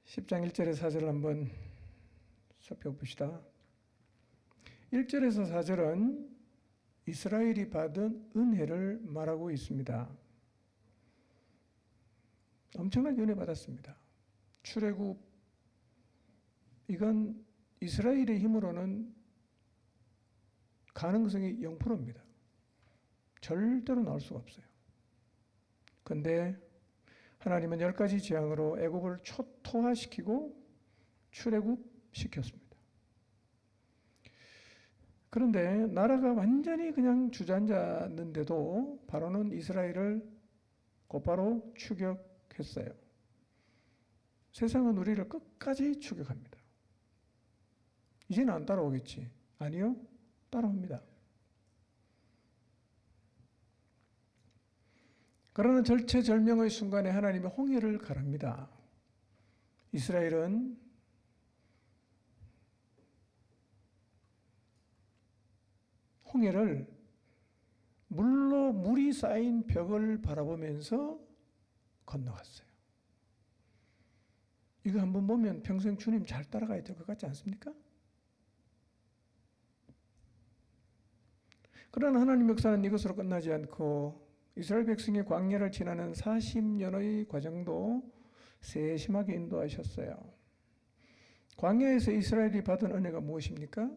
10장 1절에서 4절을 한번 살펴봅시다. 1절에서 4절은 이스라엘이 받은 은혜를 말하고 있습니다. 엄청나게 은혜 받았습니다. 출애굽, 이건 이스라엘의 힘으로는 가능성이 0%입니다. 절대로 나올 수가 없어요. 그런데 하나님은 10가지 재앙으로 애굽을 초토화시키고 출애굽시켰습니다. 그런데 나라가 완전히 그냥 주저앉았는데도 바로는 이스라엘을 곧바로 추격했어요. 세상은 우리를 끝까지 추격합니다. 이제는 안 따라오겠지. 아니요, 따라옵니다. 그러나 절체절명의 순간에 하나님이 홍해를 가릅니다. 이스라엘은 홍해를 물로 물이 쌓인 벽을 바라보면서 건너갔어요. 이거 한번 보면 평생 주님 잘 따라가야 될 것 같지 않습니까? 그러나 하나님 역사는 이것으로 끝나지 않고 이스라엘 백성이 광야를 지나는 40년의 과정도 세심하게 인도하셨어요. 광야에서 이스라엘이 받은 은혜가 무엇입니까?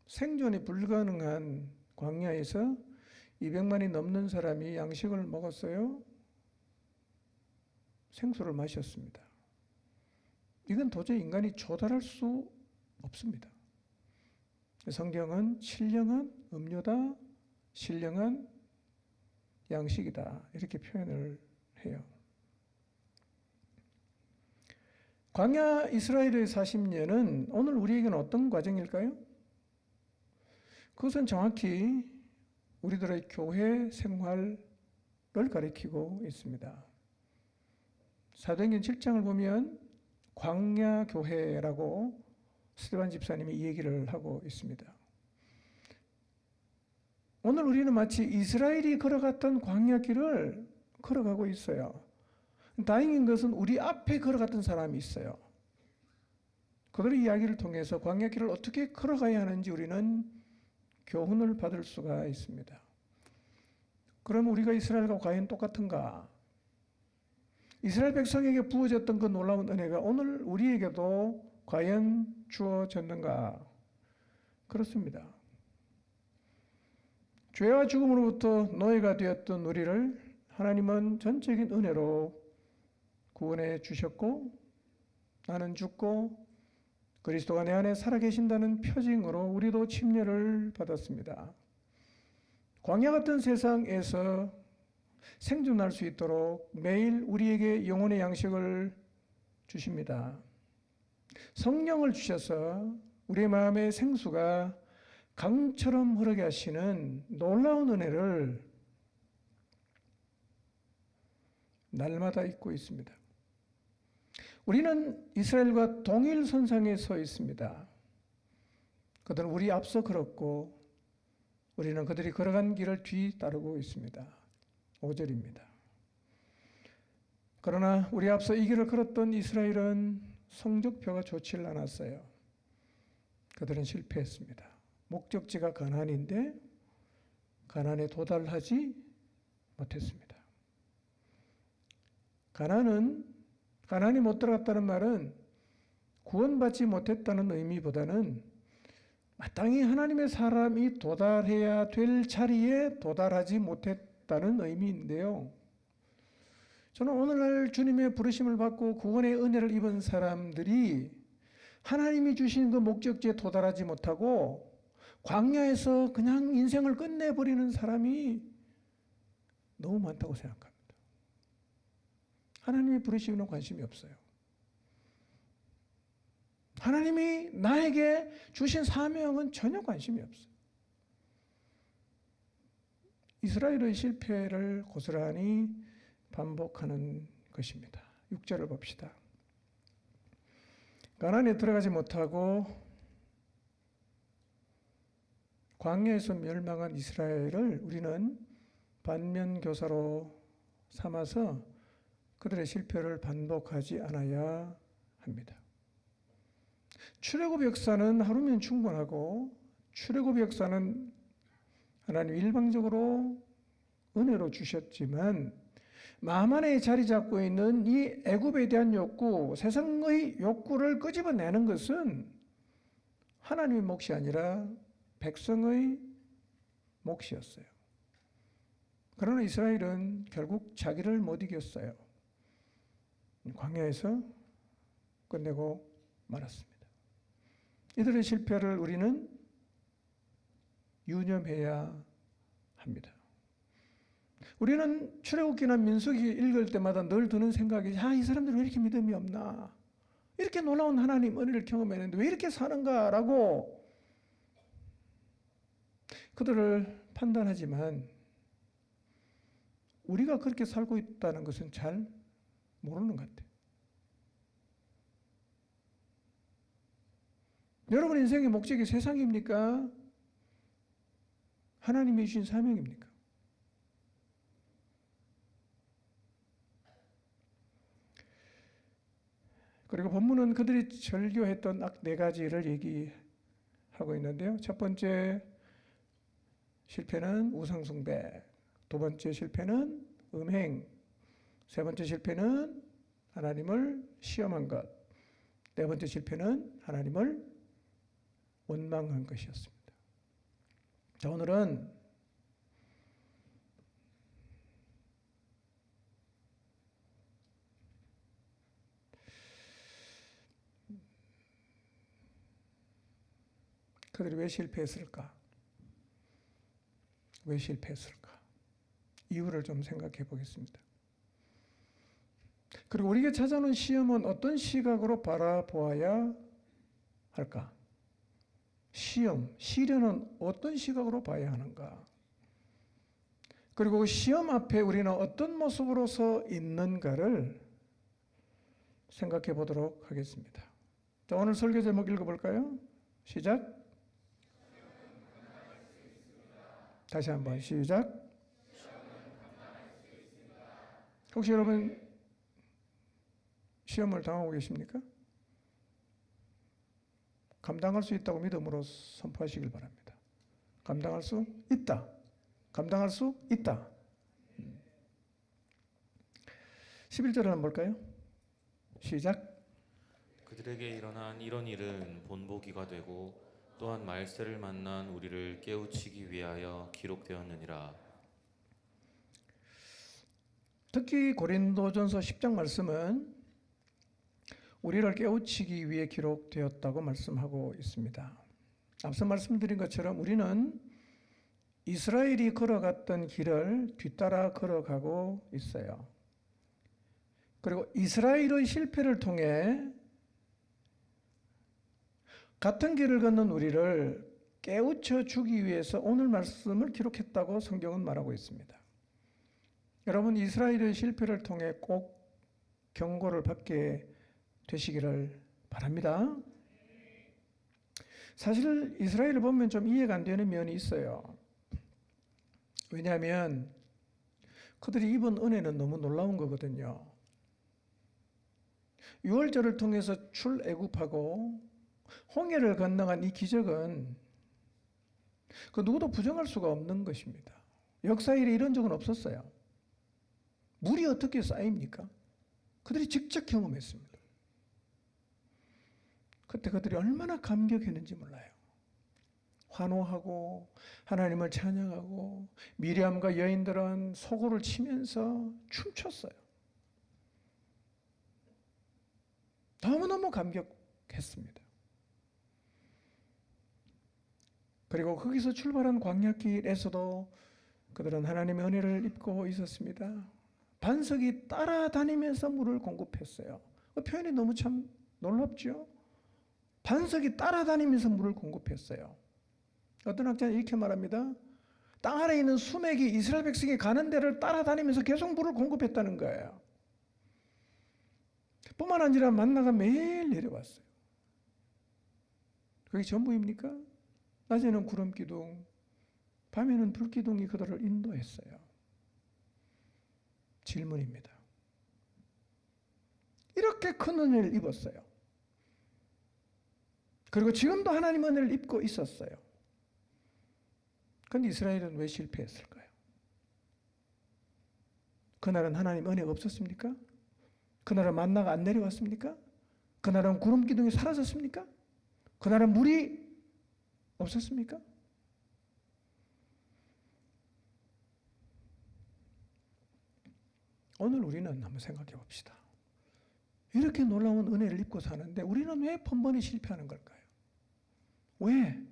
생존이 불가능한 광야에서 200만이 넘는 사람이 양식을 먹었어요. 생수를 마셨습니다. 이건 도저히 인간이 조달할 수 없습니다. 성경은 신령한 음료다, 신령한 양식이다, 이렇게 표현을 해요. 광야 이스라엘의 40년은 오늘 우리에게는 어떤 과정일까요? 그것은 정확히 우리들의 교회 생활을 가리키고 있습니다. 사도행전 7장을 보면 광야 교회라고 스데반 집사님이 이 얘기를 하고 있습니다. 오늘 우리는 마치 이스라엘이 걸어갔던 광야길을 걸어가고 있어요. 다행인 것은 우리 앞에 걸어갔던 사람이 있어요. 그들의 이야기를 통해서 광야길을 어떻게 걸어가야 하는지 우리는 교훈을 받을 수가 있습니다. 그럼 우리가 이스라엘과 과연 똑같은가? 이스라엘 백성에게 부어졌던 그 놀라운 은혜가 오늘 우리에게도 과연 주어졌는가? 그렇습니다. 죄와 죽음으로부터 노예가 되었던 우리를 하나님은 전적인 은혜로 구원해 주셨고, 나는 죽고 그리스도가 내 안에 살아계신다는 표징으로 우리도 침례를 받았습니다. 광야 같은 세상에서 생존할 수 있도록 매일 우리에게 영혼의 양식을 주십니다. 성령을 주셔서 우리의 마음의 생수가 강처럼 흐르게 하시는 놀라운 은혜를 날마다 잊고 있습니다. 우리는 이스라엘과 동일선상에 서 있습니다. 그들은 우리 앞서 걸었고 우리는 그들이 걸어간 길을 뒤따르고 있습니다. 5절입니다. 그러나 우리 앞서 이 길을 걸었던 이스라엘은 성적표가 좋지 않았어요. 그들은 실패했습니다. 목적지가 가나안인데 가나안에 도달하지 못했습니다. 가나안이 못 들어갔다는 말은 구원받지 못했다는 의미보다는 마땅히 하나님의 사람이 도달해야 될 자리에 도달하지 못했다는 의미인데요. 저는 오늘날 주님의 부르심을 받고 구원의 은혜를 입은 사람들이 하나님이 주신 그 목적지에 도달하지 못하고 광야에서 그냥 인생을 끝내버리는 사람이 너무 많다고 생각합니다. 하나님의 부르심에는 관심이 없어요. 하나님이 나에게 주신 사명은 전혀 관심이 없어요. 이스라엘의 실패를 고스란히 반복하는 것입니다. 6절을 봅시다. 가나안에 들어가지 못하고 광야에서 멸망한 이스라엘을 우리는 반면교사로 삼아서 그들의 실패를 반복하지 않아야 합니다. 출애굽 역사는 하루면 충분하고 출애굽 역사는 하나님 일방적으로 은혜로 주셨지만 마음 안에 자리 잡고 있는 이 애굽에 대한 욕구, 세상의 욕구를 끄집어내는 것은 하나님의 몫이 아니라 백성의 몫이었어요. 그러나 이스라엘은 결국 자기를 못 이겼어요. 광야에서 끝내고 말았습니다. 이들의 실패를 우리는 유념해야 합니다. 우리는 출애굽기나 민수기 읽을 때마다 늘 드는 생각이 이 사람들 왜 이렇게 믿음이 없나? 이렇게 놀라운 하나님 은혜를 경험했는데 왜 이렇게 사는가라고 그들을 판단하지만 우리가 그렇게 살고 있다는 것은 잘 모르는 것 같아요. 여러분 인생의 목적이 세상입니까? 하나님이 주신 사명입니까? 그리고 본문은 그들이 절교했던 악 4가지를 얘기하고 있는데요. 첫 번째 실패는 우상숭배, 두 번째 실패는 음행, 세 번째 실패는 하나님을 시험한 것, 네 번째 실패는 하나님을 원망한 것이었습니다. 자, 오늘은 그들이 왜 실패했을까? 왜 실패했을까? 이유를 좀 생각해 보겠습니다. 그리고 우리에게 찾아오는 시험은 어떤 시각으로 바라보아야 할까? 시험, 시련은 어떤 시각으로 봐야 하는가? 그리고 시험 앞에 우리는 어떤 모습으로 서 있는가를 생각해 보도록 하겠습니다. 자, 오늘 설교 제목 읽어볼까요? 시작. 다시 한번 시작. 혹시 여러분 시험을 당하고 계십니까? 감당할 수 있다고 믿음으로 선포하시길 바랍니다. 감당할 수 있다. 감당할 수 있다. 11절을 한번 볼까요? 시작. 그들에게 일어난 이런 일은 본보기가 되고 또한 말세를 만난 우리를 깨우치기 위하여 기록되었느니라. 특히 고린도전서 10장 말씀은 우리를 깨우치기 위해 기록되었다고 말씀하고 있습니다. 앞서 말씀드린 것처럼 우리는 이스라엘이 걸어갔던 길을 뒤따라 걸어가고 있어요. 그리고 이스라엘의 실패를 통해 같은 길을 걷는 우리를 깨우쳐 주기 위해서 오늘 말씀을 기록했다고 성경은 말하고 있습니다. 여러분 이스라엘의 실패를 통해 꼭 경고를 받게 되시기를 바랍니다. 사실 이스라엘을 보면 좀 이해가 안 되는 면이 있어요. 왜냐하면 그들이 입은 은혜는 너무 놀라운 거거든요. 유월절을 통해서 출애굽하고 홍해를 건너간 이 기적은 그 누구도 부정할 수가 없는 것입니다. 역사 일에 이런 적은 없었어요. 물이 어떻게 쌓입니까? 그들이 직접 경험했습니다. 그때 그들이 얼마나 감격했는지 몰라요. 환호하고 하나님을 찬양하고 미리암과 여인들은 소고를 치면서 춤췄어요. 너무너무 감격했습니다. 그리고 거기서 출발한 광야길에서도 그들은 하나님의 은혜를 입고 있었습니다. 반석이 따라다니면서 물을 공급했어요. 그 표현이 너무 참 놀랍죠? 반석이 따라다니면서 물을 공급했어요. 어떤 학자는 이렇게 말합니다. 땅 아래에 있는 수맥이 이스라엘 백성이 가는 데를 따라다니면서 계속 물을 공급했다는 거예요. 뿐만 아니라 만나가 매일 내려왔어요. 그게 전부입니까? 낮에는 구름 기둥, 밤에는 불 기둥이 그들을 인도했어요. 질문입니다. 이렇게 큰 은혜를 입었어요. 그리고 지금도 하나님 은혜를 입고 있었어요. 그런데 이스라엘은 왜 실패했을까요? 그날은 하나님 은혜가 없었습니까? 그날은 만나가 안 내려왔습니까? 그날은 구름 기둥이 사라졌습니까? 그날은 물이 없었습니까? 오늘 우리는 한번 생각해 봅시다. 이렇게 놀라운 은혜를 입고 사는데 우리는 왜 번번이 실패하는 걸까요? 왜?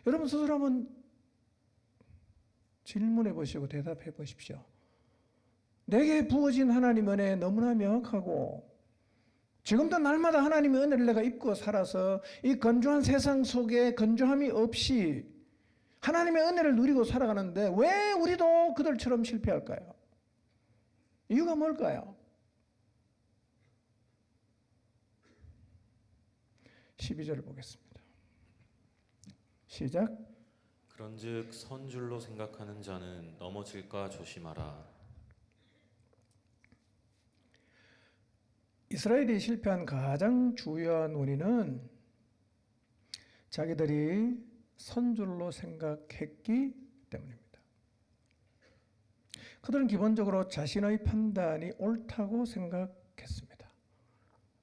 여러분 스스로 한번 질문해 보시고 대답해 보십시오. 내게 부어진 하나님 은혜 너무나 명확하고 지금도 날마다 하나님의 은혜를 내가 입고 살아서 이 건조한 세상 속에 건조함이 없이 하나님의 은혜를 누리고 살아가는데 왜 우리도 그들처럼 실패할까요? 이유가 뭘까요? 12절을 보겠습니다. 시작. 그런즉 선줄로 생각하는 자는 넘어질까 조심하라. 이스라엘이 실패한 가장 주요한 원인은 자기들이 선줄로 생각했기 때문입니다. 그들은 기본적으로 자신의 판단이 옳다고 생각했습니다.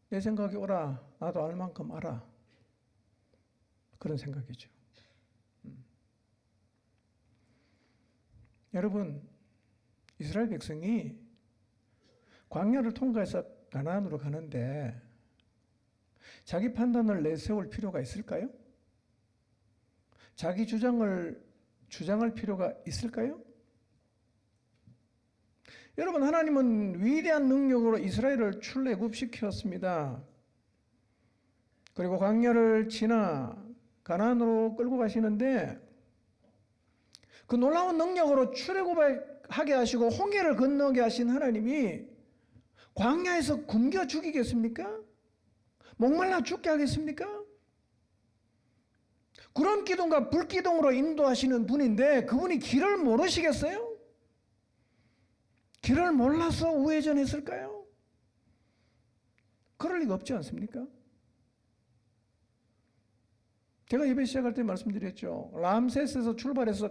내 생각이 옳아, 나도 알 만큼 알아. 그런 생각이죠. 여러분, 이스라엘 백성이 광야를 통과해서 가나안으로 가는데 자기 판단을 내세울 필요가 있을까요? 자기 주장할 필요가 있을까요? 여러분, 하나님은 위대한 능력으로 이스라엘을 출애굽시켰습니다. 그리고 광야를 지나 가나안으로 끌고 가시는데 그 놀라운 능력으로 출애굽하게 하시고 홍해를 건너게 하신 하나님이 광야에서 굶겨 죽이겠습니까? 목말라 죽게 하겠습니까? 구름 기둥과 불 기둥으로 인도하시는 분인데 그분이 길을 모르시겠어요? 길을 몰라서 우회전했을까요? 그럴 리가 없지 않습니까? 제가 예배 시작할 때 말씀드렸죠. 람세스에서 출발해서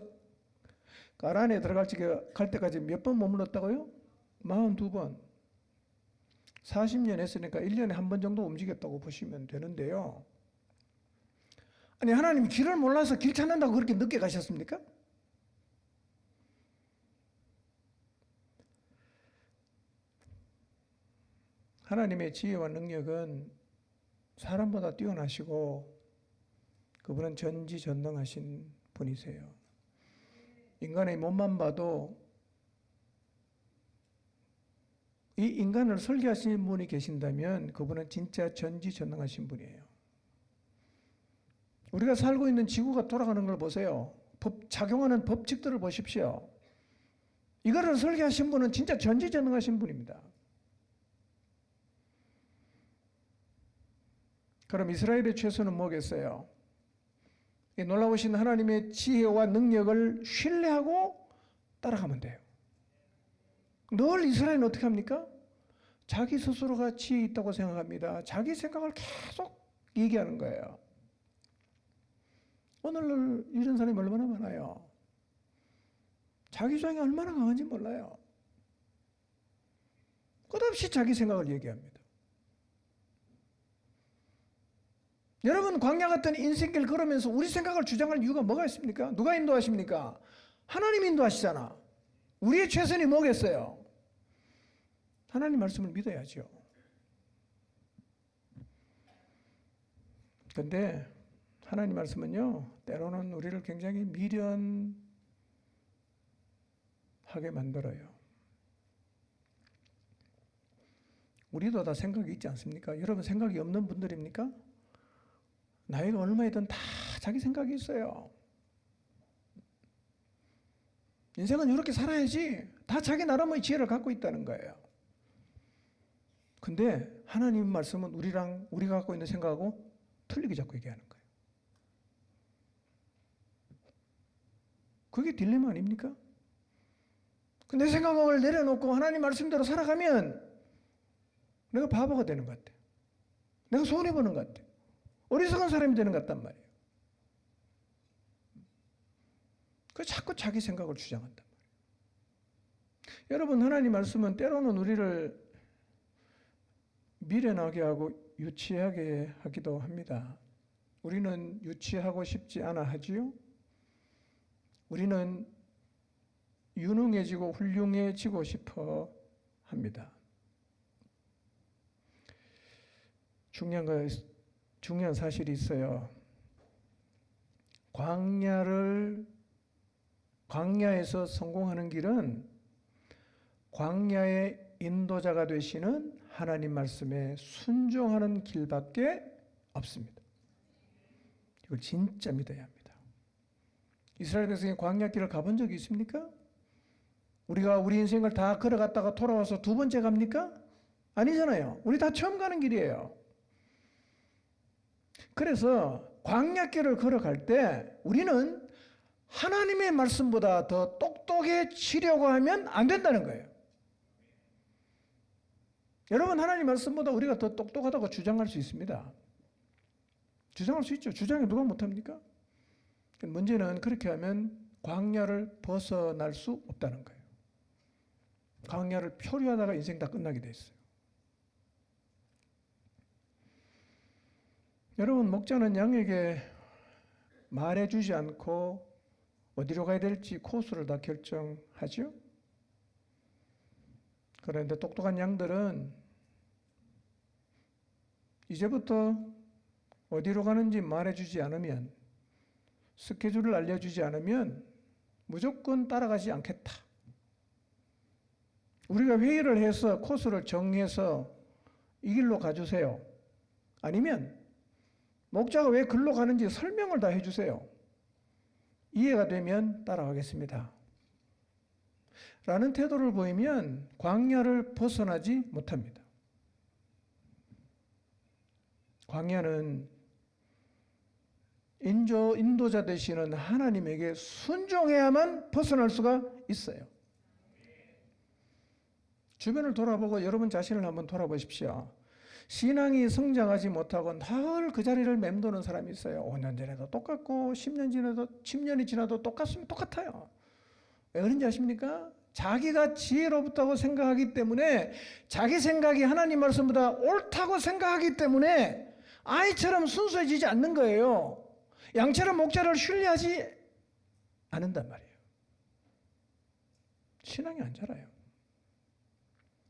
가나안에 들어갈 때까지 몇 번 머물렀다고요? 42번. 40년 했으니까 1년에 한 번 정도 움직였다고 보시면 되는데요. 아니, 하나님이 길을 몰라서 길 찾는다고 그렇게 늦게 가셨습니까? 하나님의 지혜와 능력은 사람보다 뛰어나시고 그분은 전지전능하신 분이세요. 인간의 몸만 봐도 이 인간을 설계하신 분이 계신다면 그분은 진짜 전지전능하신 분이에요. 우리가 살고 있는 지구가 돌아가는 걸 보세요. 작용하는 법칙들을 보십시오. 이거를 설계하신 분은 진짜 전지전능하신 분입니다. 그럼 이스라엘의 최소는 뭐겠어요? 이 놀라우신 하나님의 지혜와 능력을 신뢰하고 따라가면 돼요. 늘 이스라엘은 어떻게 합니까? 자기 스스로가 지혜 있다고 생각합니다. 자기 생각을 계속 얘기하는 거예요. 오늘날 이런 사람이 얼마나 많아요. 자기 주장이 얼마나 강한지 몰라요. 끝없이 자기 생각을 얘기합니다. 여러분, 광야 같은 인생길 걸으면서 우리 생각을 주장할 이유가 뭐가 있습니까? 누가 인도하십니까? 하나님 인도하시잖아. 우리의 최선이 뭐겠어요? 하나님 말씀을 믿어야죠. 그런데 하나님 말씀은요, 때로는 우리를 굉장히 미련하게 만들어요. 우리도 다 생각이 있지 않습니까? 여러분, 생각이 없는 분들입니까? 나이가 얼마이든 다 자기 생각이 있어요. 인생은 이렇게 살아야지. 다 자기 나름의 지혜를 갖고 있다는 거예요. 근데 하나님 말씀은 우리가 갖고 있는 생각하고 틀리게 자꾸 얘기하는 거예요. 그게 딜레마 아닙니까? 내 생각을 내려놓고 하나님 말씀대로 살아가면 내가 바보가 되는 것 같아. 내가 손해보는 것 같아. 어리석은 사람이 되는 것 같단 말이에요. 그 자꾸 자기 생각을 주장한단 말이에요. 여러분, 하나님 말씀은 때로는 우리를 미련하게 하고 유치하게 하기도 합니다. 우리는 유치하고 싶지 않아 하지요. 우리는 유능해지고 훌륭해지고 싶어 합니다. 중요한 사실이 있어요. 광야에서 성공하는 길은 광야의 인도자가 되시는 하나님 말씀에 순종하는 길밖에 없습니다. 이걸 진짜 믿어야 합니다. 이스라엘 백성이 광야길을 가본 적이 있습니까? 우리가 우리 인생을 다 걸어갔다가 돌아와서 두 번째 갑니까? 아니잖아요. 우리 다 처음 가는 길이에요. 그래서 광야길을 걸어갈 때 우리는 하나님의 말씀보다 더 똑똑해지려고 하면 안 된다는 거예요. 여러분, 하나님 말씀보다 우리가 더 똑똑하다고 주장할 수 있습니다. 주장할 수 있죠. 주장에 누가 못합니까? 문제는 그렇게 하면 광야를 벗어날 수 없다는 거예요. 광야를 표류하다가 인생 다 끝나게 돼 있어요. 여러분, 목자는 양에게 말해주지 않고 어디로 가야 될지 코스를 다 결정하죠. 그런데 똑똑한 양들은 이제부터 어디로 가는지 말해주지 않으면, 스케줄을 알려주지 않으면 무조건 따라가지 않겠다. 우리가 회의를 해서 코스를 정해서 이 길로 가주세요. 아니면 목자가 왜 글로 가는지 설명을 다 해주세요. 이해가 되면 따라가겠습니다. 라는 태도를 보이면 광야를 벗어나지 못합니다. 광야는 인도자 되시는 하나님에게 순종해야만 벗어날 수가 있어요. 주변을 돌아보고 여러분 자신을 한번 돌아보십시오. 신앙이 성장하지 못하고 늘 그 자리를 맴도는 사람이 있어요. 5년 전에도 똑같고 10년이 지나도 똑같아요. 왜 그런지 아십니까? 자기가 지혜롭다고 생각하기 때문에, 자기 생각이 하나님 말씀보다 옳다고 생각하기 때문에 아이처럼 순수해지지 않는 거예요. 양처럼 목자를 신뢰하지 않는단 말이에요. 신앙이 안 자라요.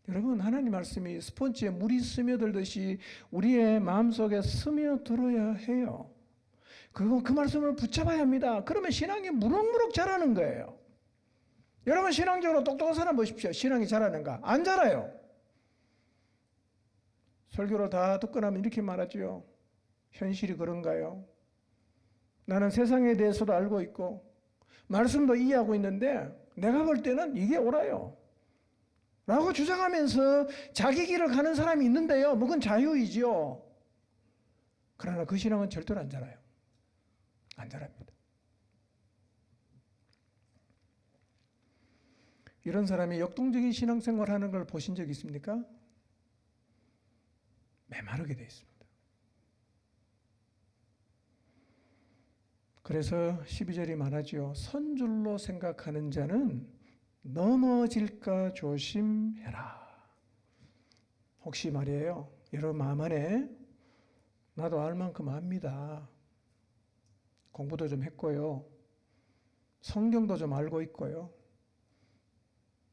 여러분, 하나님 말씀이 스펀지에 물이 스며들듯이 우리의 마음속에 스며들어야 해요. 그 말씀을 붙잡아야 합니다. 그러면 신앙이 무럭무럭 자라는 거예요. 여러분, 신앙적으로 똑똑한 사람 보십시오. 신앙이 자라는가? 안 자라요. 설교를 다 듣고 나면 이렇게 말하지요. 현실이 그런가요? 나는 세상에 대해서도 알고 있고 말씀도 이해하고 있는데 내가 볼 때는 이게 옳아요 라고 주장하면서 자기 길을 가는 사람이 있는데요. 그건 자유이지요. 그러나 그 신앙은 절대로 안 자라요. 안 자랍니다. 이런 사람이 역동적인 신앙생활 하는 걸 보신 적 있습니까? 메마르게 되어 있습니다. 그래서 12절이 말하죠. 선줄로 생각하는 자는 넘어질까 조심해라. 혹시 말이에요. 여러분 마음 안에 나도 알 만큼 압니다. 공부도 좀 했고요. 성경도 좀 알고 있고요.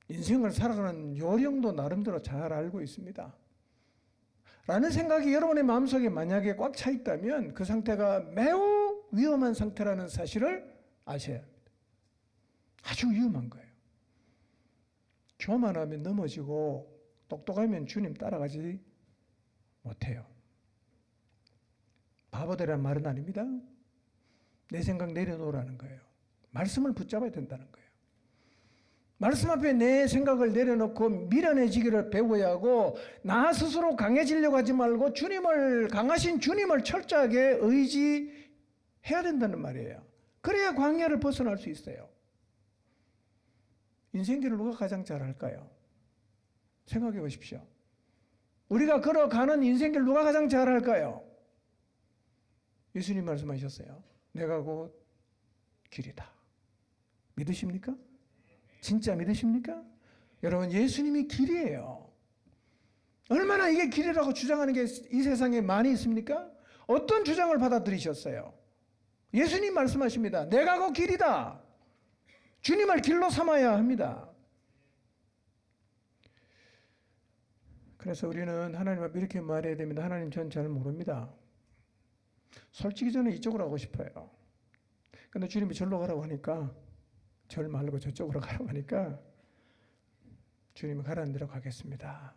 인생을 살아가는 요령도 나름대로 잘 알고 있습니다. 라는 생각이 여러분의 마음속에 만약에 꽉 차 있다면 그 상태가 매우 위험한 상태라는 사실을 아셔야 합니다. 아주 위험한 거예요. 교만하면 넘어지고 똑똑하면 주님 따라가지 못해요. 바보되란 말은 아닙니다. 내 생각 내려놓으라는 거예요. 말씀을 붙잡아야 된다는 거예요. 말씀 앞에 내 생각을 내려놓고 미련해지기를 배워야 하고 나 스스로 강해지려고 하지 말고 강하신 주님을 철저하게 의지해야 된다는 말이에요. 그래야 광야를 벗어날 수 있어요. 인생길을 누가 가장 잘 할까요? 생각해 보십시오. 우리가 걸어가는 인생길 누가 가장 잘 할까요? 예수님 말씀하셨어요. 내가 곧 길이다. 믿으십니까? 진짜 믿으십니까? 여러분, 예수님이 길이에요. 얼마나 이게 길이라고 주장하는 게 이 세상에 많이 있습니까? 어떤 주장을 받아들이셨어요? 예수님 말씀하십니다. 내가 곧 길이다. 주님을 길로 삼아야 합니다. 그래서 우리는 하나님 앞에 이렇게 말해야 됩니다. 하나님, 전 잘 모릅니다. 솔직히 저는 이쪽으로 가고 싶어요. 근데 주님이 절로 가라고 하니까, 절 말고 저쪽으로 가라고 하니까 주님이 가라는 대로 가겠습니다.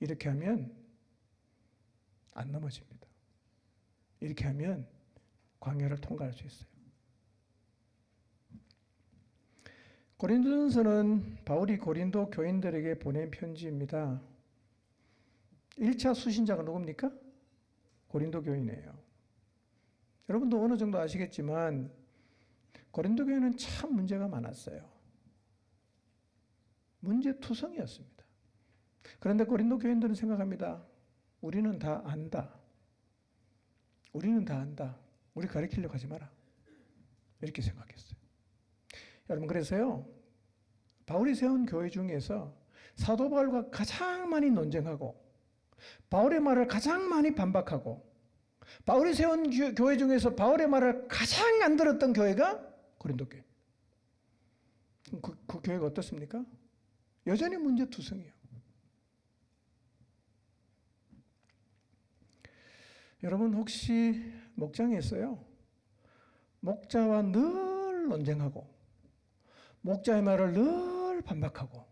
이렇게 하면 안 넘어집니다. 이렇게 하면 광야를 통과할 수 있어요. 고린도전서는 바울이 고린도 교인들에게 보낸 편지입니다. 1차 수신자가 누굽니까? 고린도 교인이에요. 여러분도 어느 정도 아시겠지만 고린도 교회는 참 문제가 많았어요. 문제투성이었습니다. 그런데 고린도 교인들은 생각합니다. 우리는 다 안다. 우리는 다 안다. 우리 가르치려고 하지 마라. 이렇게 생각했어요. 여러분, 그래서요, 바울이 세운 교회 중에서 사도 바울과 가장 많이 논쟁하고 바울의 말을 가장 많이 반박하고 바울이 세운 교회 중에서 바울의 말을 가장 안 들었던 교회가 고린도 교회. 그 교회가 어떻습니까? 여전히 문제투성이에요. 여러분, 혹시 목장에서요, 목자와 늘 논쟁하고 목자의 말을 늘 반박하고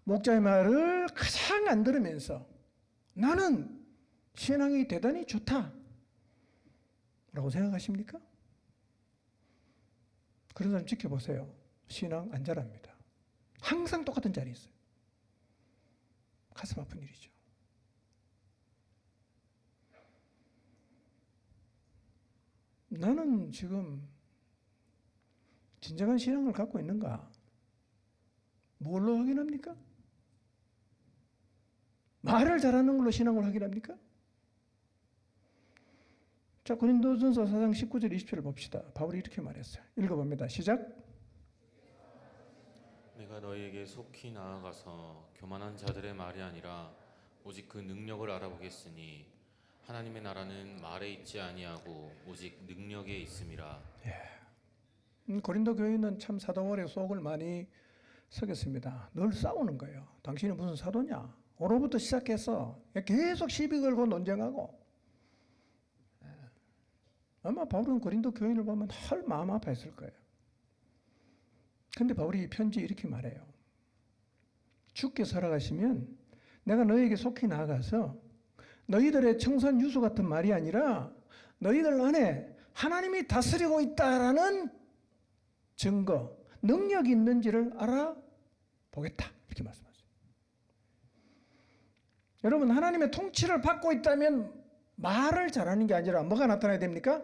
목자의 말을 가장 안 들으면서 나는 신앙이 대단히 좋다 라고 생각하십니까? 그런 사람 지켜보세요. 신앙 안 자랍니다. 항상 똑같은 자리에 있어요. 가슴 아픈 일이죠. 나는 지금 진정한 신앙을 갖고 있는가? 뭘로 확인합니까? 말을 잘하는 걸로 신앙을 확인합니까? 자, 고린도전서 4장 19절 20절을 봅시다. 바울이 이렇게 말했어요. 읽어봅니다. 시작. 내가 너희에게 속히 나아가서 교만한 자들의 말이 아니라 오직 그 능력을 알아보겠으니 하나님의 나라는 말에 있지 아니하고 오직 능력에 있음이라. 고린도 교인은 참 사도 바울의 속을 많이 썩였습니다. 늘 싸우는 거예요. 당신은 무슨 사도냐? 오로부터 시작해서 계속 시비 걸고 논쟁하고. 아마 바울은 고린도 교인을 보면 헐 마음 아파했을 거예요. 근데 바울이 이 편지 이렇게 말해요. 주께 살아가시면 내가 너희에게 속히 나아가서 너희들의 청산 유수 같은 말이 아니라 너희들 안에 하나님이 다스리고 있다라는 증거, 능력이 있는지를 알아보겠다. 이렇게 말씀하세요. 여러분, 하나님의 통치를 받고 있다면 말을 잘하는 게 아니라 뭐가 나타나야 됩니까?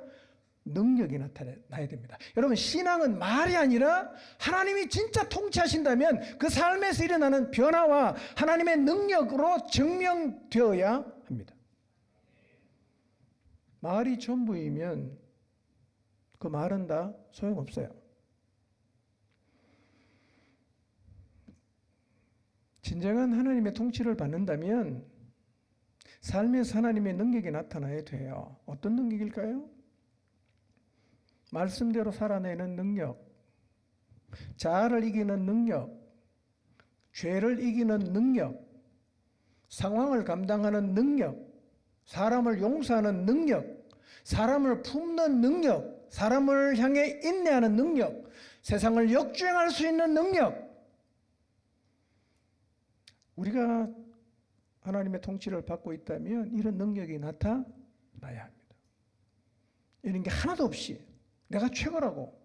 능력이 나타나야 됩니다. 여러분, 신앙은 말이 아니라 하나님이 진짜 통치하신다면 그 삶에서 일어나는 변화와 하나님의 능력으로 증명되어야 합니다. 말이 전부이면 그 말은 다 소용없어요. 진정한 하나님의 통치를 받는다면 삶에서 하나님의 능력이 나타나야 돼요. 어떤 능력일까요? 말씀대로 살아내는 능력, 자아를 이기는 능력, 죄를 이기는 능력, 상황을 감당하는 능력, 사람을 용서하는 능력, 사람을 품는 능력, 사람을 향해 인내하는 능력, 세상을 역주행할 수 있는 능력. 우리가 하나님의 통치를 받고 있다면 이런 능력이 나타나야 합니다. 이런 게 하나도 없이 내가 최고라고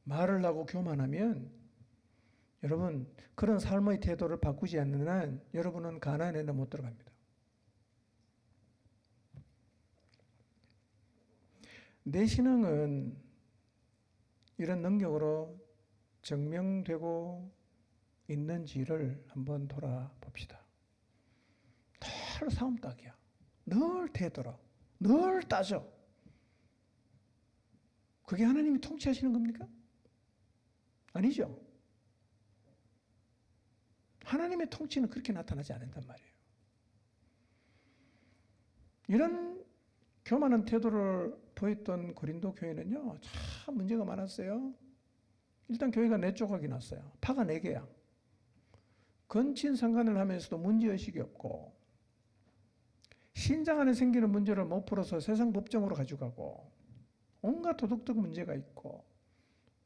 말을 하고 교만하면 여러분, 그런 삶의 태도를 바꾸지 않는 한 여러분은 가나안에는 못 들어갑니다. 내 신앙은 이런 능력으로 증명되고 있는지를 한번 돌아봅시다. 늘 싸움닭이야. 늘 대들어. 늘 따져. 그게 하나님이 통치하시는 겁니까? 아니죠. 하나님의 통치는 그렇게 나타나지 않는단 말이에요. 이런 교만한 태도를 보였던 고린도 교회는요, 참 문제가 많았어요. 일단 교회가 4조각이 났어요. 파가 4개야. 건친상간을 하면서도 문제의식이 없고, 신장 안에 생기는 문제를 못 풀어서 세상 법정으로 가져가고, 온갖 도덕적 문제가 있고,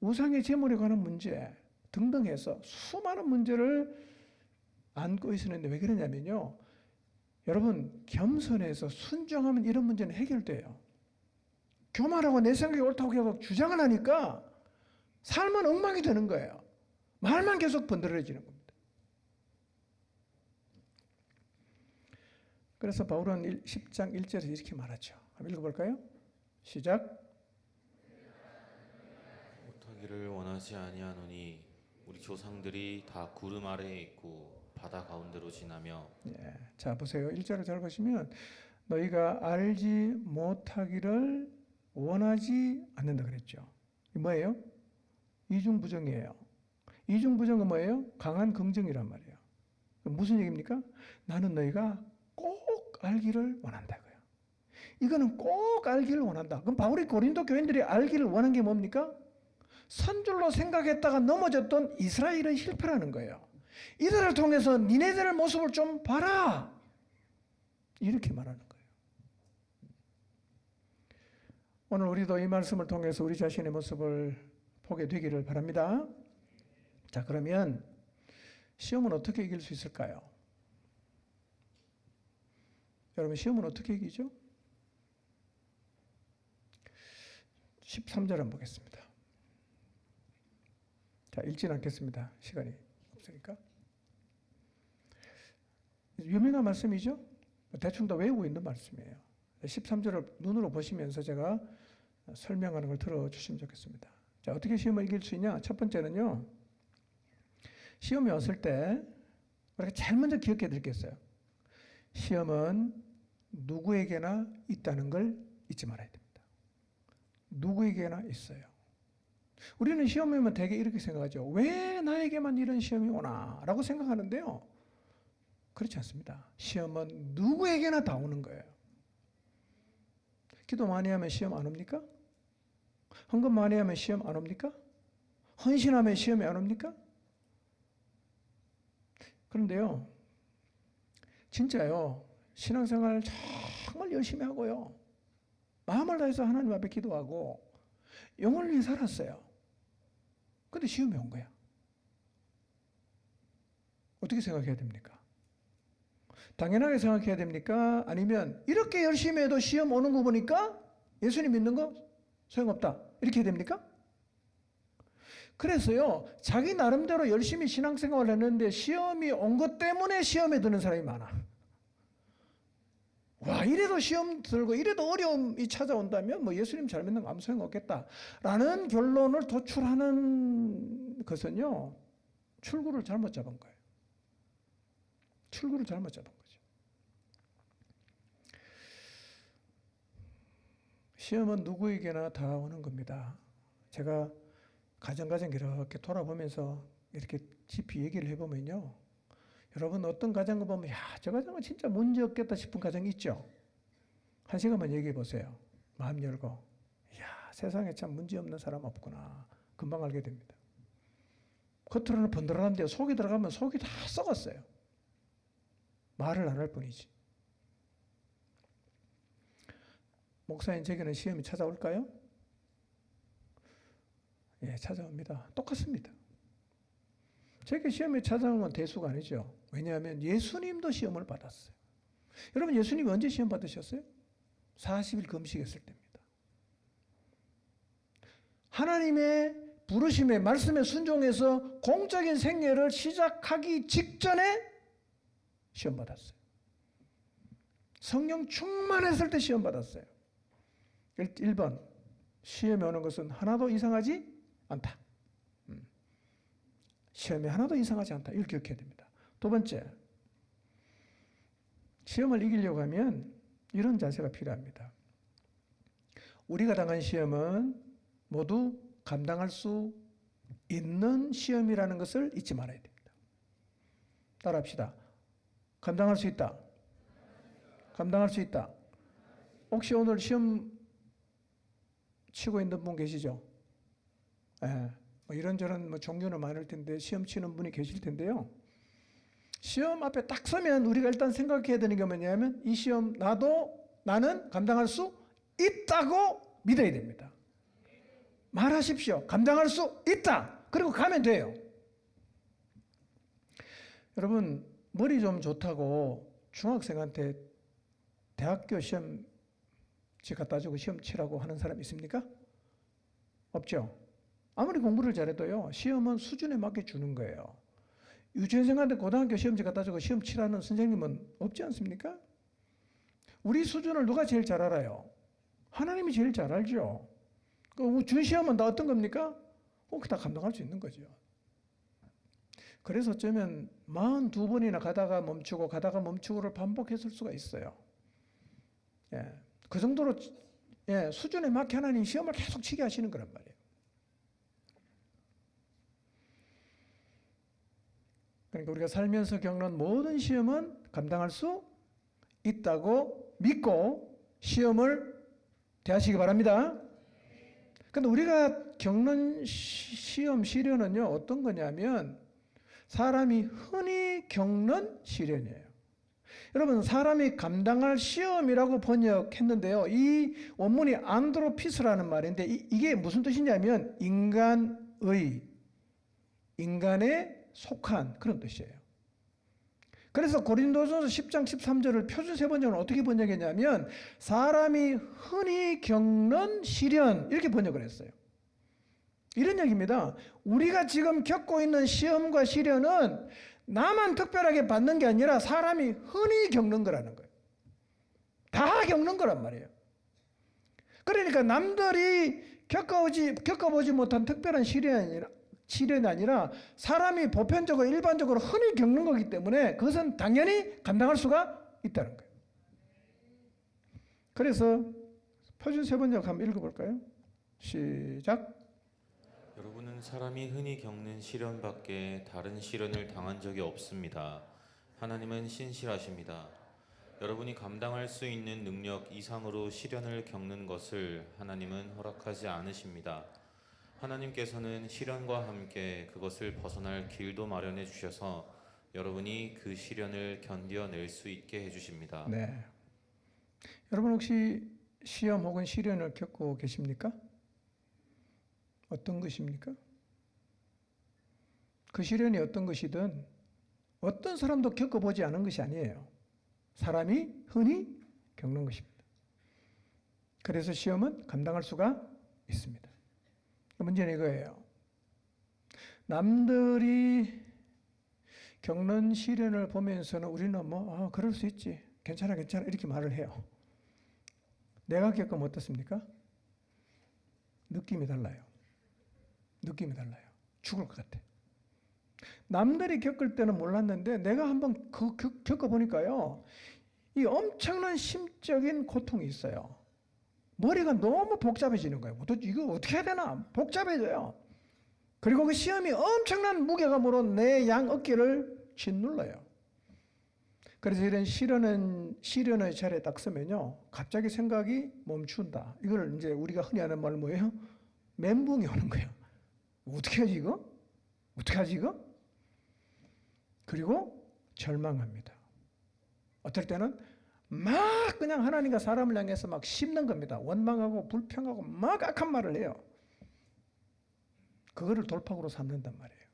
우상의 제물에 관한 문제 등등 해서 수많은 문제를 안고 있었는데 왜 그러냐면요. 여러분, 겸손해서 순종하면 이런 문제는 해결돼요. 교만하고 내 생각이 옳다고 계속 주장을 하니까 삶은 엉망이 되는 거예요. 말만 계속 번들어지는 겁니다. 그래서 바울은 10장 1절에서 이렇게 말하죠. 한번 읽어볼까요? 시작. 못하기를 원하지 아니하노니 우리 조상들이 다 구름 아래에 있고 바다 가운데로 지나며. 예. 자, 보세요. 1절을 잘 보시면 너희가 알지 못하기를 원하지 않는다 그랬죠. 이 뭐예요? 이중부정이에요. 이중부정은 뭐예요? 강한 긍정이란 말이에요. 무슨 얘기입니까? 나는 너희가 꼭 알기를 원한다고요. 이거는 꼭 알기를 원한다. 그럼 바울이 고린도 교인들이 알기를 원한 게 뭡니까? 선줄로 생각했다가 넘어졌던 이스라엘의 실패라는 거예요. 이들을 통해서 니네들의 모습을 좀 봐라. 이렇게 말하는 거예요. 오늘 우리도 이 말씀을 통해서 우리 자신의 모습을 보게 되기를 바랍니다. 자, 그러면 시험은 어떻게 이길 수 있을까요? 여러분, 시험은 어떻게 이기죠? 13절 한번 보겠습니다. 자, 읽지는 않겠습니다. 시간이 없으니까. 유명한 말씀이죠? 대충 다 외우고 있는 말씀이에요. 13절을 눈으로 보시면서 제가 설명하는 걸 들어주시면 좋겠습니다. 자, 어떻게 시험을 이길 수 있냐? 첫 번째는요, 시험이 왔을 때 우리가 제일 먼저 기억해 드리겠어요. 시험은 누구에게나 있다는 걸 잊지 말아야 됩니다. 누구에게나 있어요. 우리는 시험이 오면 되게 이렇게 생각하죠. 왜 나에게만 이런 시험이 오나? 라고 생각하는데요. 그렇지 않습니다. 시험은 누구에게나 다 오는 거예요. 기도 많이 하면 시험 안 옵니까? 헌금 많이 하면 시험 안 옵니까? 헌신하면 시험이 안 옵니까? 그런데요, 진짜요, 신앙생활 정말 열심히 하고요, 마음을 다해서 하나님 앞에 기도하고 영혼을 위해 살았어요. 근데 시험이 온 거야. 어떻게 생각해야 됩니까? 당연하게 생각해야 됩니까? 아니면 이렇게 열심히 해도 시험 오는 거 보니까 예수님 믿는 거 소용없다, 이렇게 해야 됩니까? 그래서요, 자기 나름대로 열심히 신앙생활을 했는데 시험이 온 것 때문에 시험에 드는 사람이 많아. 와, 이래도 시험 들고 이래도 어려움이 찾아온다면 뭐 예수님 잘 믿는 거 아무 소용없겠다라는 결론을 도출하는 것은요, 출구를 잘못 잡은 거예요. 출구를 잘못 잡은 거죠. 시험은 누구에게나 다 오는 겁니다. 제가 가정 이렇게 돌아보면서 이렇게 깊이 얘기를 해보면요, 여러분 어떤 가정을 보면 야, 저 가정은 진짜 문제 없겠다 싶은 가정이 있죠. 한 시간만 얘기해 보세요. 마음 열고, 야, 세상에 참 문제 없는 사람 없구나, 금방 알게 됩니다. 겉으로는 번들어한데 속에 들어가면 속이 다 썩었어요. 말을 안 할 뿐이지. 목사님, 제게는 시험이 찾아올까요? 예, 찾아옵니다. 똑같습니다. 제게 시험이 찾아오는 건 대수가 아니죠. 왜냐하면 예수님도 시험을 받았어요. 여러분, 예수님 언제 시험 받으셨어요? 40일 금식했을 때입니다. 하나님의 부르심에, 말씀에 순종해서 공적인 생애를 시작하기 직전에 시험 받았어요. 성령 충만했을 때 시험 받았어요. 1번, 시험에 오는 것은 하나도 이상하지 않은 것입니다. 2번, 시험에 들어가면 하나도 이상하지 않습니다. 3번, 시험에 않다. 시험이 하나도 이상하지 않다. 이걸 기억해야 됩니다. 두 번째, 시험을 이기려고 하면 이런 자세가 필요합니다. 우리가 당한 시험은 모두 감당할 수 있는 시험이라는 것을 잊지 말아야 됩니다. 따라합시다. 감당할 수 있다. 감당할 수 있다. 혹시 오늘 시험 치고 있는 분 계시죠? 예. 뭐 이런저런 종류는 많을 텐데 시험 치는 분이 계실 텐데요. 시험 앞에 딱 서면 우리가 일단 생각해야 되는 게 뭐냐면 이 시험 나는 감당할 수 있다고 믿어야 됩니다. 말하십시오. 감당할 수 있다. 그리고 가면 돼요. 여러분 머리 좀 좋다고 중학생한테 대학교 시험지 갖다 주고 시험 치라고 하는 사람 있습니까? 없죠. 아무리 공부를 잘해도요. 시험은 수준에 맞게 주는 거예요. 유치원생한테 고등학교 시험지 갖다 주고 시험 치라는 선생님은 없지 않습니까? 우리 수준을 누가 제일 잘 알아요? 하나님이 제일 잘 알죠. 준 시험은 다 어떤 겁니까? 다 감당할 수 있는 거죠. 그래서 어쩌면 42번이나 가다가 멈추고를 반복했을 수가 있어요. 예, 그 정도로 수준에 맞게 하나님 시험을 계속 치게 하시는 거란 말이에요. 그러니까 우리가 살면서 겪는 모든 시험은 감당할 수 있다고 믿고 시험을 대하시기 바랍니다. 그런데 우리가 겪는 시험, 시련은요, 어떤 거냐면 사람이 흔히 겪는 시련이에요. 여러분, 사람이 감당할 시험이라고 번역했는데요. 이 원문이 안드로피스라는 말인데 이게 무슨 뜻이냐면 인간에 속한 그런 뜻이에요. 그래서 고린도전서 10장 13절을 표준 세 번역은 어떻게 번역했냐면 사람이 흔히 겪는 시련 이렇게 번역을 했어요. 이런 얘기입니다. 우리가 지금 겪고 있는 시험과 시련은 나만 특별하게 받는 게 아니라 사람이 흔히 겪는 거라는 거예요. 다 겪는 거란 말이에요. 그러니까 남들이 겪어보지 못한 특별한 시련이 아니라 사람이 보편적으로 일반적으로 흔히 겪는 거기 때문에 그것은 당연히 감당할 수가 있다는 거예요. 그래서 표준 세 번역 한번 읽어볼까요? 시작. 여러분은 사람이 흔히 겪는 시련밖에 다른 시련을 당한 적이 없습니다. 하나님은 신실하십니다. 여러분이 감당할 수 있는 능력 이상으로 시련을 겪는 것을 하나님은 허락하지 않으십니다. 하나님께서는 시련과 함께 그것을 벗어날 길도 마련해 주셔서 여러분이 그 시련을 견뎌낼 수 있게 해주십니다. 네. 여러분 혹시 시험 혹은 시련을 겪고 계십니까? 어떤 것입니까? 그 시련이 어떤 것이든 어떤 사람도 겪어보지 않은 것이 아니에요. 사람이 흔히 겪는 것입니다. 그래서 시험은 감당할 수가 있습니다. 문제는 이거예요. 남들이 겪는 시련을 보면서는 우리는 그럴 수 있지. 괜찮아 이렇게 말을 해요. 내가 겪으면 어떻습니까? 느낌이 달라요. 죽을 것 같아. 남들이 겪을 때는 몰랐는데 내가 한번 겪어보니까요. 이 엄청난 심적인 고통이 있어요. 머리가 너무 복잡해지는 거예요. 이거 어떻게 해야 되나? 복잡해져요. 그리고 그 시험이 엄청난 무게감으로 내 양 어깨를 짓눌러요. 그래서 이런 시련의 자리에 딱 서면요. 갑자기 생각이 멈춘다. 이걸 이제 우리가 흔히 하는 말은 뭐예요? 멘붕이 오는 거예요. 어떻게 하지 이거? 그리고 절망합니다. 어떨 때는 막 그냥 하나님과 사람을 향해서 막 씹는 겁니다. 원망하고 불평하고 막 악한 말을 해요. 그거를 돌파구로 삼는단 말이에요.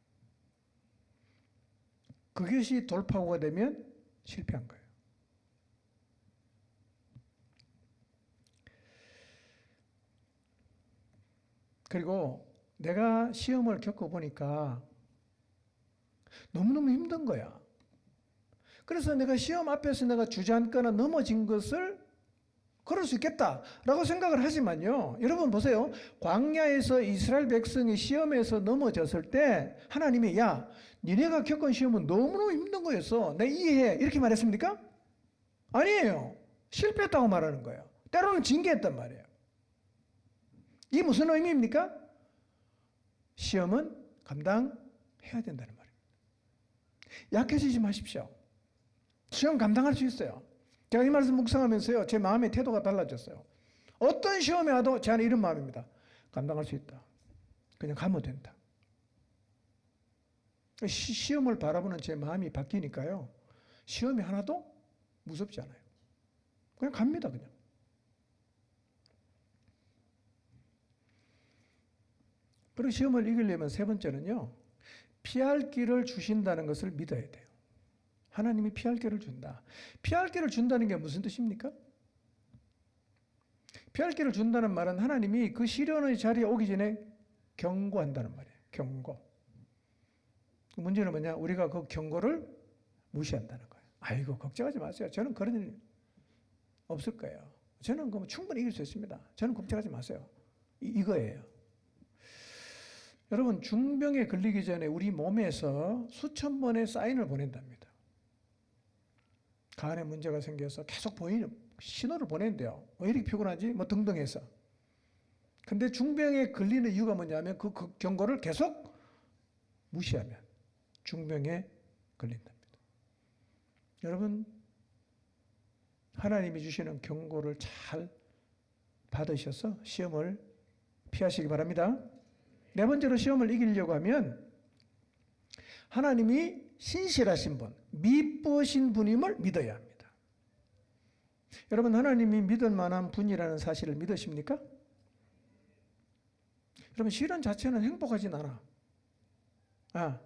그것이 돌파구가 되면 실패한 거예요. 그리고 내가 시험을 겪어보니까 너무너무 힘든 거야. 그래서 내가 시험 앞에서 내가 주저앉거나 넘어진 것을 그럴 수 있겠다라고 생각을 하지만요. 여러분 보세요. 광야에서 이스라엘 백성이 시험에서 넘어졌을 때 하나님이 야, 니네가 겪은 시험은 너무너무 힘든 거였어. 내 이해해. 이렇게 말했습니까? 아니에요. 실패했다고 말하는 거예요. 때로는 징계했단 말이에요. 이게 무슨 의미입니까? 시험은 감당해야 된다는 말이에요. 약해지지 마십시오. 시험 감당할 수 있어요. 제가 이 말씀 묵상하면서요, 제 마음의 태도가 달라졌어요. 어떤 시험에 와도 저는 이런 마음입니다. 감당할 수 있다. 그냥 가면 된다. 시험을 바라보는 제 마음이 바뀌니까요, 시험이 하나도 무섭지 않아요. 그냥 갑니다, 그냥. 그리고 시험을 이기려면 세 번째는요, 피할 길을 주신다는 것을 믿어야 돼요. 하나님이 피할 길을 준다. 피할 길을 준다는 게 무슨 뜻입니까? 피할 길을 준다는 말은 하나님이 그 시련의 자리에 오기 전에 경고한다는 말이에요. 경고. 문제는 뭐냐? 우리가 그 경고를 무시한다는 거예요. 아이고, 걱정하지 마세요. 저는 그런 일 없을 거예요. 저는 그럼 충분히 이길 수 있습니다. 저는 걱정하지 마세요. 이거예요. 여러분, 중병에 걸리기 전에 우리 몸에서 수천 번의 사인을 보낸답니다. 간에 문제가 생겨서 계속 보이는 신호를 보낸대요. 왜 이렇게 피곤하지? 뭐 등등 해서. 근데 중병에 걸리는 이유가 뭐냐면 그 경고를 계속 무시하면 중병에 걸린답니다. 여러분, 하나님이 주시는 경고를 잘 받으셔서 시험을 피하시기 바랍니다. 네 번째로 시험을 이기려고 하면 하나님이 신실하신 분, 미쁘신 분임을 믿어야 합니다. 여러분, 하나님이 믿을 만한 분이라는 사실을 믿으십니까? 여러분, 시련 자체는 행복하진 않아.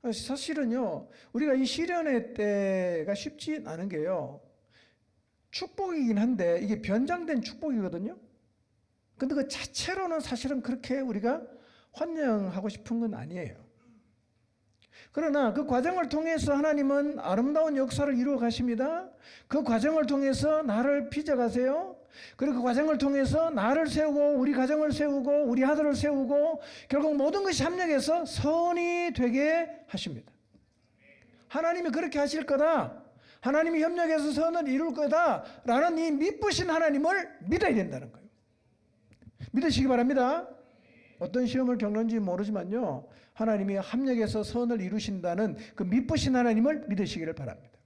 사실은요, 우리가 이 시련의 때가 쉽지 않은 게요, 축복이긴 한데 이게 변장된 축복이거든요. 근데 그 자체로는 사실은 그렇게 우리가 환영하고 싶은 건 아니에요. 그러나 그 과정을 통해서 하나님은 아름다운 역사를 이루어 가십니다. 그 과정을 통해서 나를 빚어가세요. 그리고 그 과정을 통해서 나를 세우고 우리 가정을 세우고 우리 아들을 세우고 결국 모든 것이 합력해서 선이 되게 하십니다. 하나님이 그렇게 하실 거다. 하나님이 협력해서 선을 이룰 거다라는 이 미쁘신 하나님을 믿어야 된다는 거예요. 믿으시기 바랍니다. 어떤 시험을 겪는지 모르지만요, 하나님이 합력해서 선을 이루신다는 그 미쁘신 하나님을 믿으시기를 바랍니다.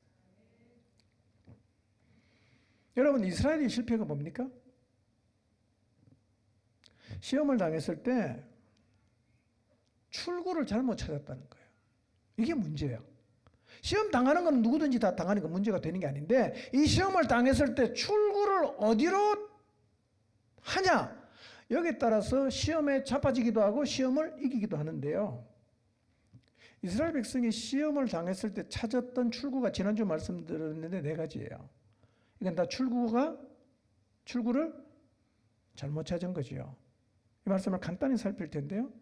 여러분, 이스라엘의 실패가 뭡니까? 시험을 당했을 때 출구를 잘못 찾았다는 거예요. 이게 문제예요. 시험 당하는 건 누구든지 다 당하는 건 문제가 되는 게 아닌데, 이 시험을 당했을 때 출구를 어디로 하냐, 여기에 따라서 시험에 자빠지기도 하고 시험을 이기기도 하는데요. 이스라엘 백성이 시험을 당했을 때 찾았던 출구가 지난주 말씀드렸는데 네 가지예요. 이건 다 출구를 잘못 찾은 거지요. 이 말씀을 간단히 살필 텐데요.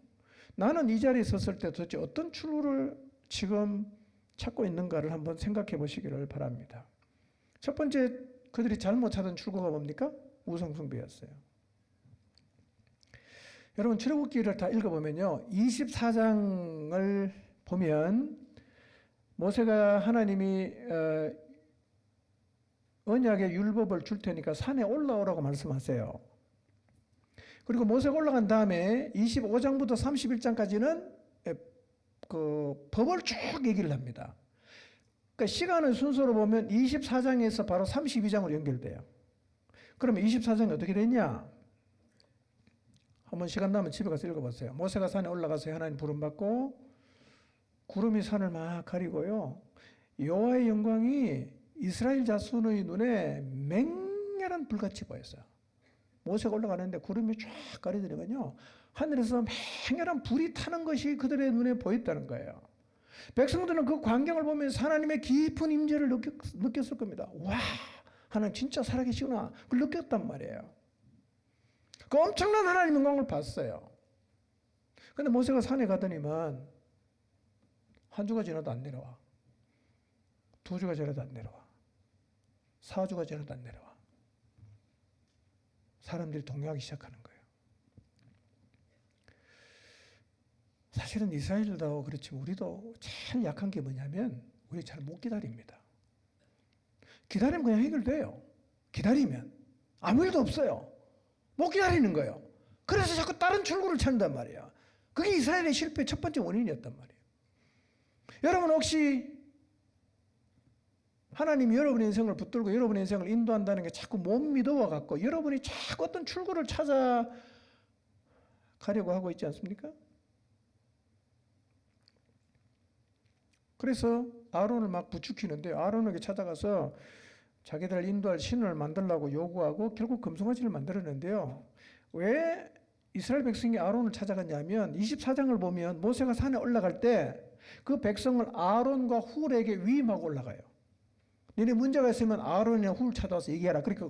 나는 이 자리에 섰을 때 도대체 어떤 출구를 지금 찾고 있는가를 한번 생각해 보시기를 바랍니다. 첫 번째, 그들이 잘못 찾은 출구가 뭡니까? 우상숭배였어요. 여러분, 출애굽기를 다 읽어보면요, 24장을 보면 모세가 하나님이 언약의 율법을 줄 테니까 산에 올라오라고 말씀하세요. 그리고 모세가 올라간 다음에 25장부터 31장까지는 그 법을 쭉 얘기를 합니다. 그러니까 시간의 순서로 보면 24장에서 바로 32장으로 연결돼요. 그러면 24장이 어떻게 됐냐? 한번 시간 나면 집에 가서 읽어보세요. 모세가 산에 올라가서 하나님 부름받고 구름이 산을 막 가리고요, 여호와의 영광이 이스라엘 자손의 눈에 맹렬한 불같이 보였어요. 모세가 올라가는데 구름이 쫙 가리더니만요, 하늘에서 맹렬한 불이 타는 것이 그들의 눈에 보였다는 거예요. 백성들은 그 광경을 보면서 하나님의 깊은 임재를 느꼈을 겁니다. 와, 하나님 진짜 살아계시구나, 그걸 느꼈단 말이에요. 그 엄청난 하나님의 영광을 봤어요. 근데 모세가 산에 가더니만 한 주가 지나도 안 내려와. 2주가 지나도 안 내려와. 4주가 지나도 안 내려와. 사람들이 동요하기 시작하는 거예요. 사실은 이스라엘도 그렇지만 우리도 제일 약한 게 뭐냐면 우리 잘 못 기다립니다. 기다리면 그냥 해결돼요. 기다리면 아무 일도 없어요. 못 기다리는 거예요. 그래서 자꾸 다른 출구를 찾는단 말이야. 그게 이스라엘의 실패의 첫 번째 원인이었단 말이에요. 여러분 혹시 하나님이 여러분의 인생을 붙들고 여러분의 인생을 인도한다는 게 자꾸 못 믿어와 갖고 여러분이 자꾸 어떤 출구를 찾아가려고 하고 있지 않습니까? 그래서 아론을 막 부추기는데 아론에게 찾아가서 자기들을 인도할 신을 만들라고 요구하고 결국 금송아지를 만들었는데요. 왜 이스라엘 백성이 아론을 찾아갔냐면 24장을 보면 모세가 산에 올라갈 때 그 백성을 아론과 훌에게 위임하고 올라가요. 너네 문제가 있으면 아론이나 훌 찾아와서 얘기하라. 그렇게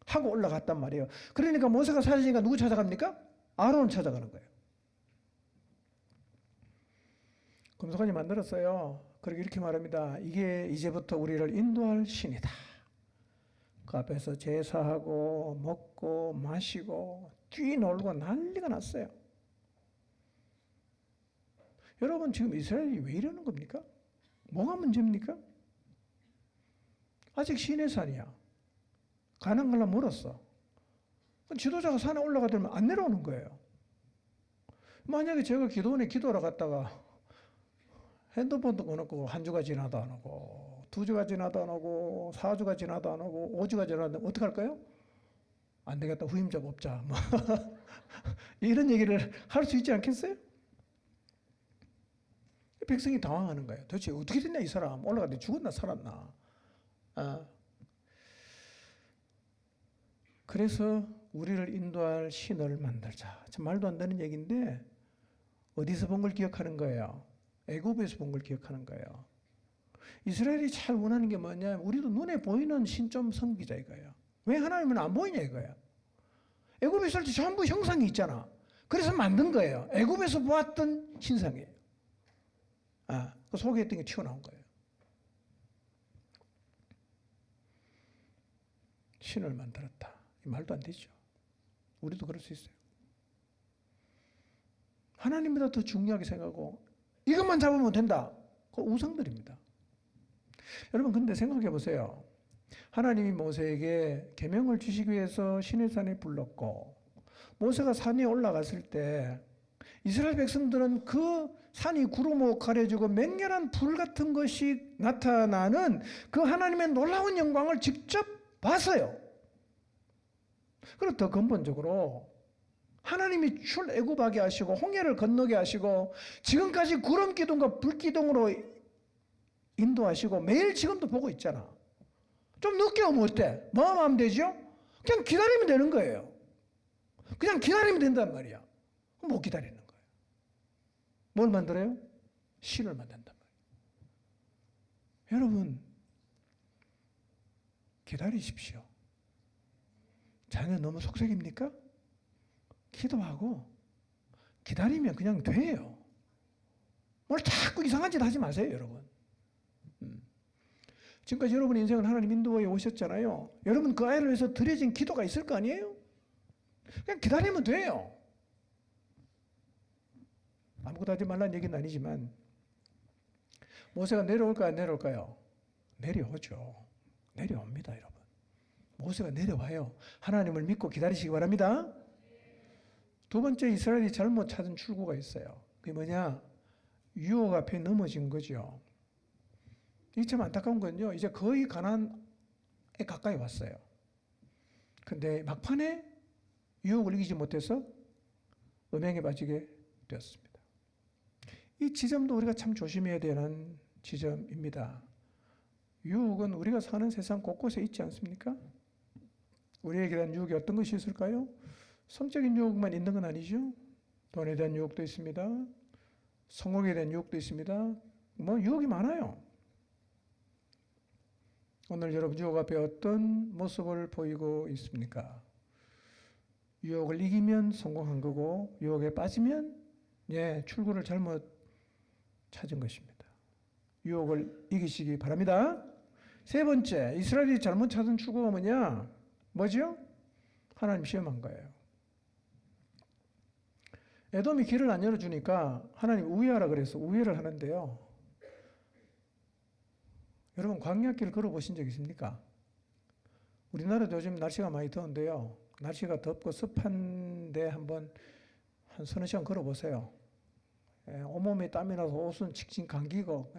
하고 올라갔단 말이에요. 그러니까 모세가 사라지니까 누구 찾아갑니까? 아론을 찾아가는 거예요. 금송아지 만들었어요. 그리고 이렇게 말합니다. 이게 이제부터 우리를 인도할 신이다. 그 앞에서 제사하고 먹고 마시고 뛰놀고 난리가 났어요. 여러분 지금 이스라엘이 왜 이러는 겁니까? 뭐가 문제입니까? 아직 시내 산이야. 가는 걸로 멀었어. 지도자가 산에 올라가더면 안 내려오는 거예요. 만약에 제가 기도원에 기도하러 갔다가 핸드폰도 꺼놓고 한 주가 지나도 안 오고 2주가 지나도 안 오고 4주가 지나도 안 오고 5주가 지나도 안 오고 어떻게 할까요? 안 되겠다. 후임자 뽑자. 뭐 이런 얘기를 할 수 있지 않겠어요? 백성이 당황하는 거예요. 도대체 어떻게 됐냐 이 사람. 올라갔는데 죽었나 살았나. 그래서 우리를 인도할 신을 만들자. 참 말도 안 되는 얘기인데 어디서 본 걸 기억하는 거예요? 애굽에서 본 걸 기억하는 거예요. 이스라엘이 잘 원하는 게 뭐냐면 우리도 눈에 보이는 신 좀 섬기자 이거예요. 왜 하나님은 안 보이냐 이거예요. 애굽에 있을 때 전부 형상이 있잖아. 그래서 만든 거예요. 애굽에서 보았던 신상이에요. 그 속에 있던 게 튀어나온 거예요. 신을 만들었다. 이 말도 안 되죠. 우리도 그럴 수 있어요. 하나님보다 더 중요하게 생각하고 이것만 잡으면 된다. 그 우상들입니다. 여러분 근데 생각해 보세요. 하나님이 모세에게 계명을 주시기 위해서 시내산에 불렀고 모세가 산에 올라갔을 때 이스라엘 백성들은 그 산이 구름으로 가려지고 맹렬한 불 같은 것이 나타나는 그 하나님의 놀라운 영광을 직접 봤어요. 그리고 더 근본적으로 하나님이 출애굽하게 하시고 홍해를 건너게 하시고 지금까지 구름 기둥과 불 기둥으로 인도하시고 매일 지금도 보고 있잖아. 좀 늦게 오면 어때? 뭐 하면 되죠? 그냥 기다리면 되는 거예요. 그냥 기다리면 된단 말이야. 못 기다리는 거예요. 뭘 만들어요? 신을 만든단 말이에요. 여러분 기다리십시오. 자녀 너무 속색입니까? 기도하고 기다리면 그냥 돼요. 뭘 자꾸 이상한 짓 하지 마세요, 여러분. 지금까지 여러분 인생을 하나님 인도에 오셨잖아요. 여러분 그 아이를 위해서 드려진 기도가 있을 거 아니에요? 그냥 기다리면 돼요. 아무것도 하지 말라는 얘기는 아니지만 모세가 내려올까요? 안 내려올까요? 내려오죠. 내려옵니다, 여러분. 모세가 내려와요. 하나님을 믿고 기다리시기 바랍니다. 두 번째 이스라엘이 잘못 찾은 출구가 있어요. 그게 뭐냐? 유혹 앞에 넘어진 거죠. 이게 참 안타까운 건요. 이제 거의 가나안에 가까이 왔어요. 근데 막판에 유혹을 이기지 못해서 음행에 빠지게 되었습니다. 이 지점도 우리가 참 조심해야 되는 지점입니다. 유혹은 우리가 사는 세상 곳곳에 있지 않습니까? 우리에게 대한 유혹이 어떤 것이 있을까요? 성적인 유혹만 있는 건 아니죠. 돈에 대한 유혹도 있습니다. 성공에 대한 유혹도 있습니다. 뭐 유혹이 많아요. 오늘 여러분 유혹 앞에 어떤 모습을 보이고 있습니까? 유혹을 이기면 성공한 거고 유혹에 빠지면 출구를 잘못 찾은 것입니다. 유혹을 이기시기 바랍니다. 세 번째, 이스라엘이 잘못 찾은 출구가 뭐냐? 뭐죠? 하나님 시험한 거예요. 에돔이 길을 안 열어주니까 하나님 우회하라 그래서 우회를 하는데요. 여러분 광야길 걸어보신 적 있습니까? 우리나라도 요즘 날씨가 많이 더운데요. 날씨가 덥고 습한데 한번 한 서너 시간 걸어보세요. 온몸에 땀이 나서 옷은 칙칙 감기고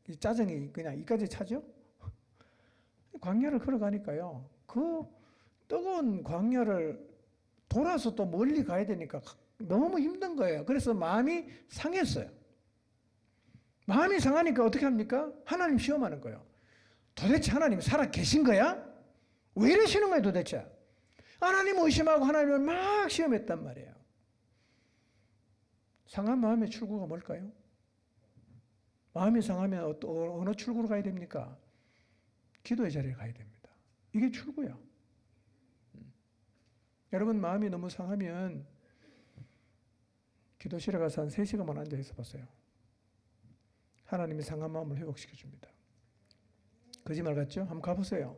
이 짜증이 그냥 이까지 차죠? 광야를 걸어가니까요. 그 뜨거운 광야를 돌아서 또 멀리 가야 되니까 너무 힘든 거예요. 그래서 마음이 상했어요. 마음이 상하니까 어떻게 합니까? 하나님 시험하는 거예요. 도대체 하나님 살아 계신 거야? 왜 이러시는 거예요 도대체? 하나님 의심하고 하나님을 막 시험했단 말이에요. 상한 마음의 출구가 뭘까요? 마음이 상하면 어느 출구로 가야 됩니까? 기도의 자리에 가야 됩니다. 이게 출구야. 여러분 마음이 너무 상하면 기도실에 가서 한 3시간만 앉아 있어 보세요. 하나님이 상한 마음을 회복시켜 줍니다. 거짓말 같죠? 한번 가보세요.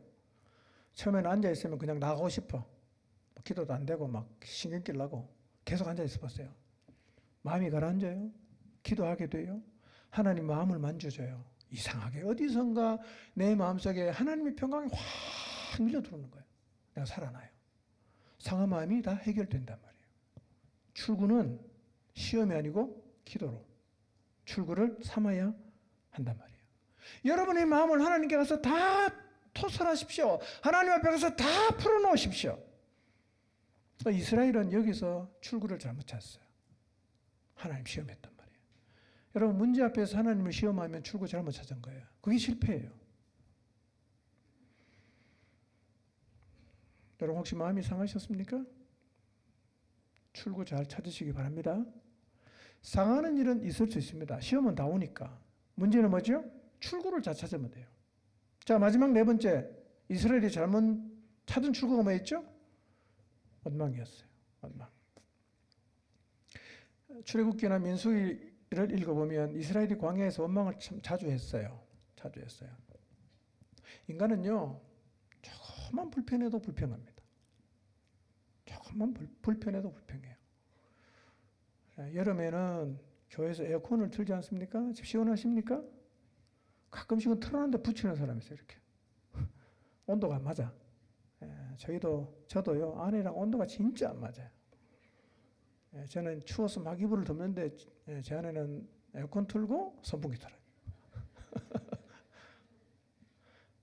처음에는 앉아 있으면 그냥 나가고 싶어. 기도도 안 되고 막 신경질 나고 계속 앉아 있어 보세요. 마음이 가라앉아요. 기도하게 돼요. 하나님 마음을 만져줘요. 이상하게 어디선가 내 마음속에 하나님의 평강이 확 밀려 들어오는 거예요. 내가 살아나요. 상한 마음이 다 해결된단 말이에요. 출구는 시험이 아니고 기도로 출구를 삼아야 한단 말이에요. 여러분의 마음을 하나님께 가서 다 토설하십시오. 하나님 앞에 가서 다 풀어놓으십시오. 이스라엘은 여기서 출구를 잘못 찾았어요. 하나님 시험했단 말이에요. 여러분 문제 앞에서 하나님을 시험하면 출구 잘못 찾은 거예요. 그게 실패예요. 여러분 혹시 마음이 상하셨습니까? 출구 잘 찾으시기 바랍니다. 상하는 일은 있을 수 있습니다. 시험은 다 오니까. 문제는 뭐죠? 출구를 잘 찾으면 돼요. 자 마지막 4번째 이스라엘이 잘못 찾은 출구가 뭐였죠? 원망이었어요. 원망. 출애굽기나 민수기를 읽어보면 이스라엘이 광야에서 원망을 참 자주 했어요. 자주 했어요. 인간은요 조금만 불편해도 불평합니다. 조금만 불편해도 불평해요. 여름에는 교회에서 에어컨을 틀지 않습니까? 시원하십니까? 가끔씩은 틀어놨는데 붙이는 사람이 있어요. 이렇게 온도가 안 맞아. 저도요 아내랑 온도가 진짜 안 맞아요. 저는 추워서 막 이불을 덮는데 제 아내는 에어컨 틀고 선풍기 틀어요.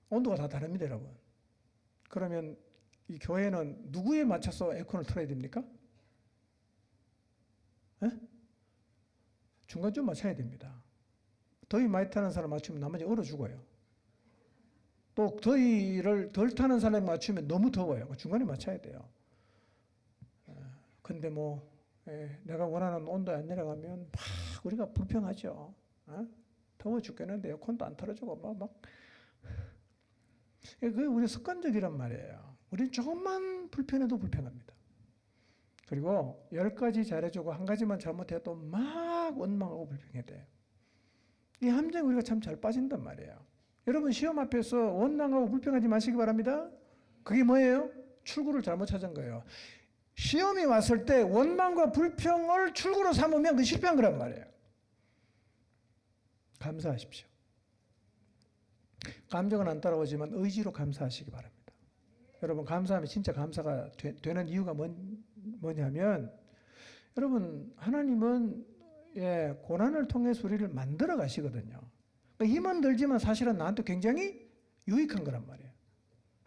온도가 다 다릅니다, 여러분. 그러면 이 교회는 누구에 맞춰서 에어컨을 틀어야 됩니까? 중간쯤 맞춰야 됩니다. 더위 많이 타는 사람 맞추면 나머지 얼어 죽어요. 또 더위를 덜 타는 사람이 맞추면 너무 더워요. 중간에 맞춰야 돼요. 근데 내가 원하는 온도에 안 내려가면 막 우리가 불평하죠. 더워 죽겠는데 에어컨도 안 틀어주고 그게 우리 습관적이란 말이에요. 우리는 조금만 불편해도 불평합니다. 그리고 10가지 잘해주고 한 가지만 잘못해도 막 원망하고 불평해야 돼요. 이 함정에 우리가 참 잘 빠진단 말이에요. 여러분 시험 앞에서 원망하고 불평하지 마시기 바랍니다. 그게 뭐예요? 출구를 잘못 찾은 거예요. 시험이 왔을 때 원망과 불평을 출구로 삼으면 그 실패한 거란 말이에요. 감사하십시오. 감정은 안 따라오지만 의지로 감사하시기 바랍니다. 여러분 감사하면 진짜 감사가 되는 이유가 뭐냐면 여러분 하나님은 고난을 통해서 우리를 만들어 가시거든요. 힘은 들지만 사실은 나한테 굉장히 유익한 거란 말이에요.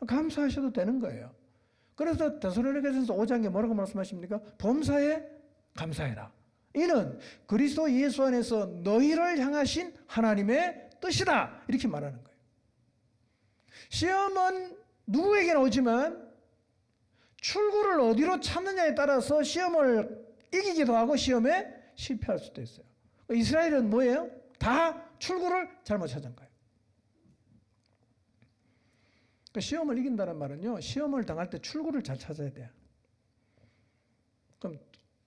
감사하셔도 되는 거예요. 그래서 데살로니가전서 5장에 뭐라고 말씀하십니까? 범사에 감사해라. 이는 그리스도 예수 안에서 너희를 향하신 하나님의 뜻이다. 이렇게 말하는 거예요. 시험은 누구에게나 오지만 출구를 어디로 찾느냐에 따라서 시험을 이기기도 하고 시험에 실패할 수도 있어요. 이스라엘은 뭐예요? 다 출구를 잘못 찾은 거예요. 시험을 이긴다는 말은요, 시험을 당할 때 출구를 잘 찾아야 돼요. 그럼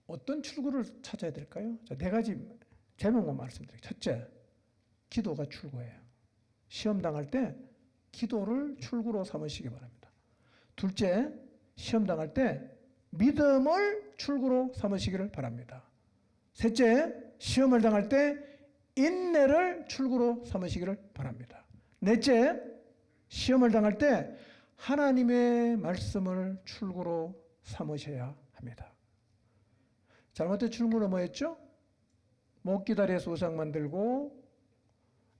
어떤 출구를 찾아야 될까요? 자, 4가지 제목만 말씀드릴게요. 첫째, 기도가 출구예요. 시험 당할 때 기도를 출구로 삼으시기 바랍니다. 둘째, 시험 당할 때 믿음을 출구로 삼으시기를 바랍니다. 셋째, 시험을 당할 때 인내를 출구로 삼으시기를 바랍니다. 넷째, 시험을 당할 때 하나님의 말씀을 출구로 삼으셔야 합니다. 잘못된 출구는 뭐였죠? 못 기다려서 우상 만들고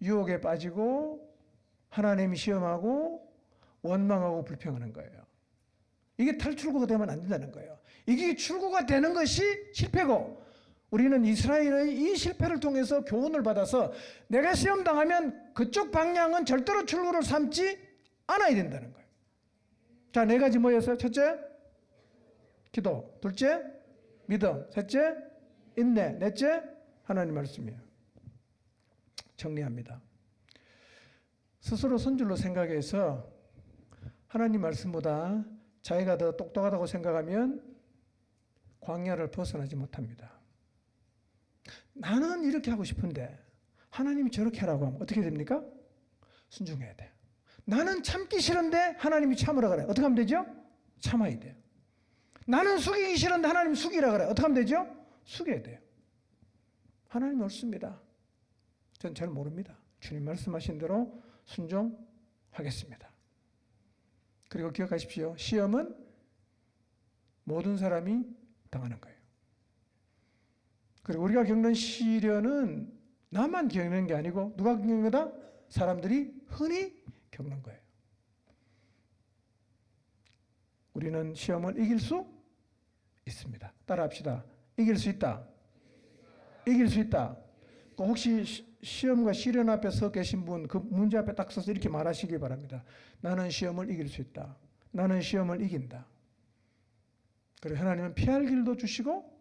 유혹에 빠지고 하나님 시험하고 원망하고 불평하는 거예요. 이게 탈출구가 되면 안 된다는 거예요. 이게 출구가 되는 것이 실패고, 우리는 이스라엘의 이 실패를 통해서 교훈을 받아서 내가 시험 당하면 그쪽 방향은 절대로 출구를 삼지 않아야 된다는 거예요. 자, 네 가지 뭐였어요? 첫째, 기도. 둘째, 믿음. 셋째, 인내. 넷째, 하나님 말씀이에요. 정리합니다. 스스로 선줄로 생각해서 하나님 말씀보다 자기가 더 똑똑하다고 생각하면 광야를 벗어나지 못합니다. 나는 이렇게 하고 싶은데 하나님이 저렇게 하라고 하면 어떻게 됩니까? 순종해야 돼. 나는 참기 싫은데 하나님이 참으라 그래. 어떻게 하면 되죠? 참아야 돼요. 나는 숙이기 싫은데 하나님이 숙이라 그래. 어떻게 하면 되죠? 숙여야 돼요. 하나님이 옳습니다. 전 잘 모릅니다. 주님 말씀하신 대로 순종하겠습니다. 그리고 기억하십시오. 시험은 모든 사람이 당하는 거예요. 그리고 우리가 겪는 시련은 나만 겪는 게 아니고 누가 겪는 거다? 사람들이 흔히 겪는 거예요. 우리는 시험을 이길 수 있습니다. 따라합시다. 이길 수 있다. 이길 수 있다. 혹시 시험과 시련 앞에 서 계신 분, 그 문제 앞에 딱 서서 이렇게 말하시기 바랍니다. 나는 시험을 이길 수 있다. 나는 시험을 이긴다. 그리고 하나님은 피할 길도 주시고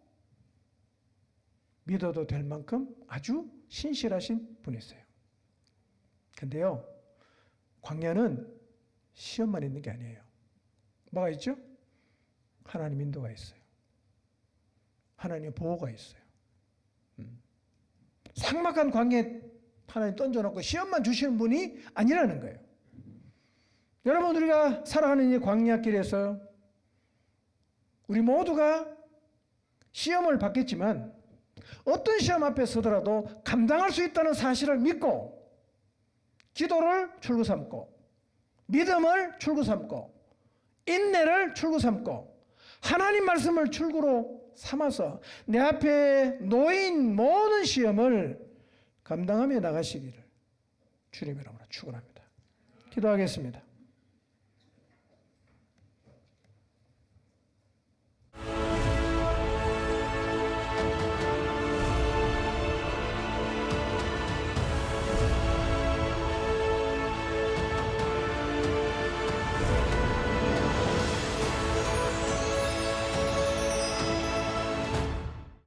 믿어도 될 만큼 아주 신실하신 분이세요. 근데요, 광야는 시험만 있는 게 아니에요. 뭐가 있죠? 하나님 인도가 있어요. 하나님의 보호가 있어요. 삭막한 광야에 하나님 던져놓고 시험만 주시는 분이 아니라는 거예요. 여러분, 우리가 살아가는 이 광야길에서 우리 모두가 시험을 받겠지만 어떤 시험 앞에 서더라도 감당할 수 있다는 사실을 믿고 기도를 출구 삼고 믿음을 출구 삼고 인내를 출구 삼고 하나님 말씀을 출구로 삼아서 내 앞에 놓인 모든 시험을 감당하며 나가시기를 주님의 이름으로 축원합니다. 기도하겠습니다.